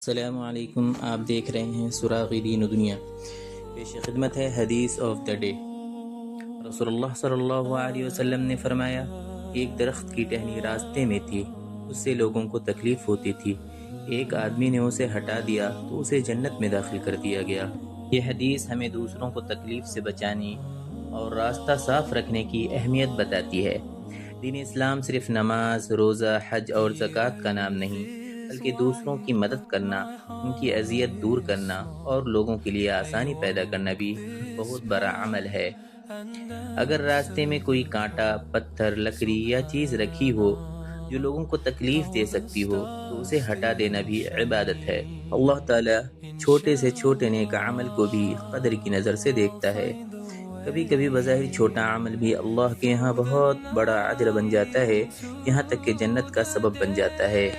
अस्सलामुअलैकुम। आप देख रहे हैं सुराग़ दीन दुनिया। पेश खिदमत है हदीस ऑफ द डे। रसूलुल्लाह सल्लल्लाहु अलैहि वसल्लम ने फरमाया, एक दरख्त की टहनी रास्ते में थी, उससे लोगों को तकलीफ़ होती थी। एक आदमी ने उसे हटा दिया तो उसे जन्नत में दाखिल कर दिया गया। यह हदीस हमें दूसरों को तकलीफ़ से बचाने और रास्ता साफ रखने की अहमियत बताती है। दीन इस्लाम सिर्फ नमाज, रोज़ा, हज और ज़कात का नाम नहीं, बल्कि दूसरों की मदद करना, उनकी अज़ियत दूर करना और लोगों के लिए आसानी पैदा करना भी बहुत बड़ा अमल है। अगर रास्ते में कोई कांटा, पत्थर, लकड़ी या चीज़ रखी हो जो लोगों को तकलीफ़ दे सकती हो, तो उसे हटा देना भी इबादत है। अल्लाह ताला छोटे से छोटे नेक अमल को भी कदर की नज़र से देखता है। कभी कभी बज़ाहिर छोटा अमल भी अल्लाह के यहाँ बहुत बड़ा अजर बन जाता है, यहाँ तक कि जन्नत का सबब बन जाता है।